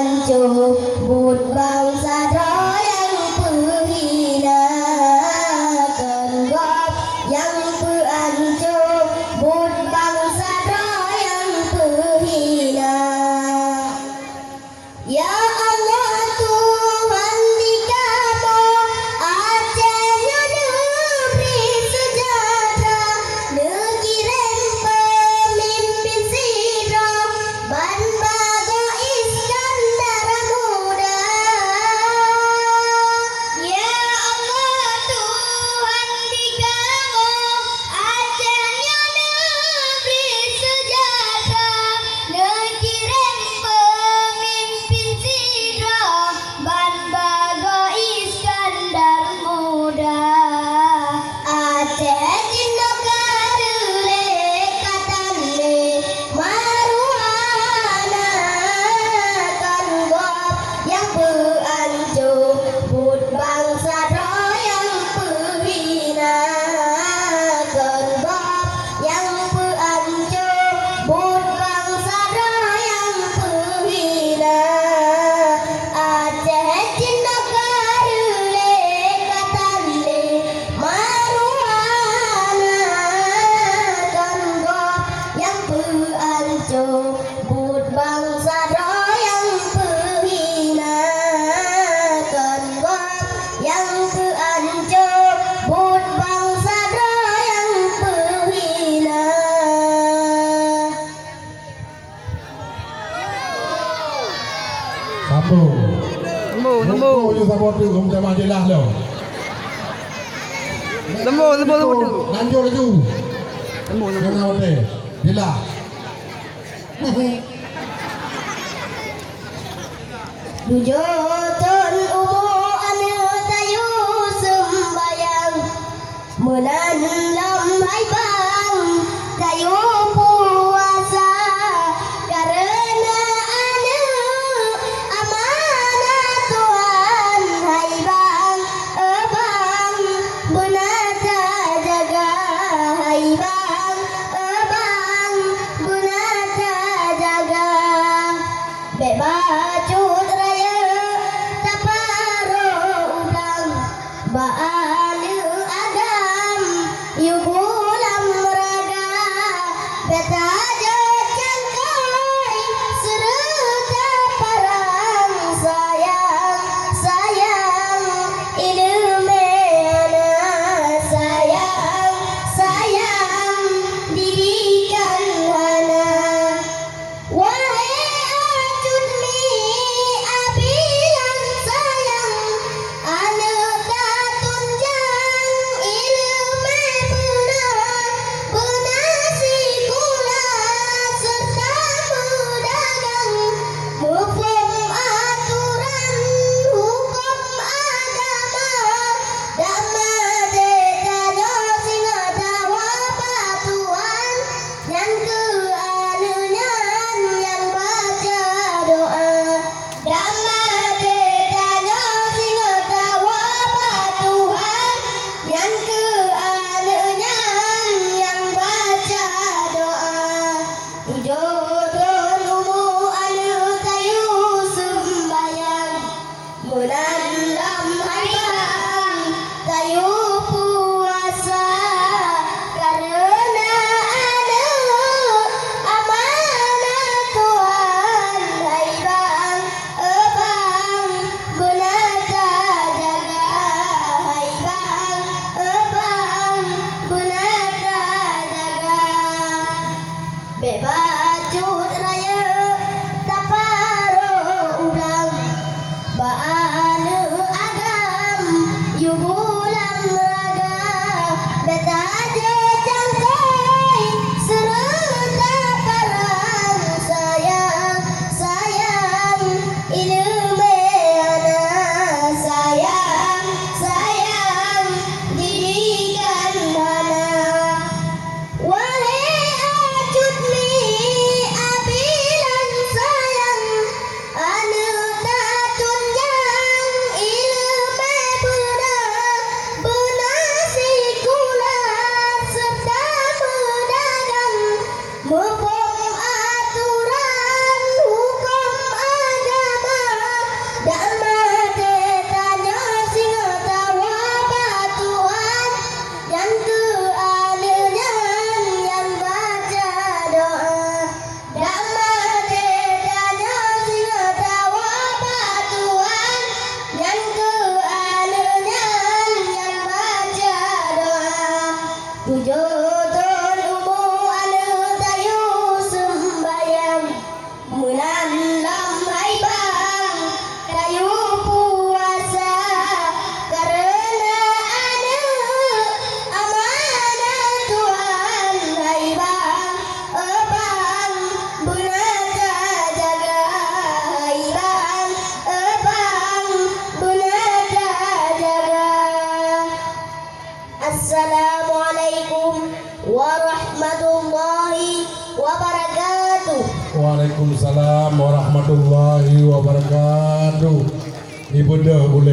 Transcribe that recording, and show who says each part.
Speaker 1: Bụt bangsa đó yang berhina cần góp yang berancur bụt bangsa đó yang berhina. Ya Allah Tuhan di Kamu Acehnya negeri sejahtera, negeri pemimpin sidra Ban Bago Iskandar muda. Ya Allah Tuhan di Kamu Acehnya negeri sejahtera, negeri pemimpin sidra Ban Bago Iskandar muda. Aceh Jindo Karule Katande Maruana kan gop yang berancur bụt bangsa đó yang berhina kan gop yang berancur bụt bangsa đó yang berhina. Aceh Jindo Karule Katande Maruana kan gop yang berancur bụt bangsa đó yang berhina kan gop yang berancur bụt bangsa đó yang berhina.
Speaker 2: Sambung.
Speaker 3: Sambung.
Speaker 2: Rukuk je sama tu macam jelas lo.
Speaker 3: Sambung.
Speaker 2: Lanjut laju.
Speaker 3: Sambung.
Speaker 2: Jangan hotel. Jelas.
Speaker 1: Dujotun umu anu tayu sembayang Menan lam hai bang tayu puasa Karena anu amanah Tuhan hai bang bang benata jaga hai bang bang benata jaga Bebacut raya taparo ulang Baalu agam yubulam raga Betajo cangkai serta parang sayang sayang ilmena sayang sayang dirikan hana. Wahai acut mi
Speaker 2: Waalaikumsalam warahmatullahi wabarakatuh. Ibunda boleh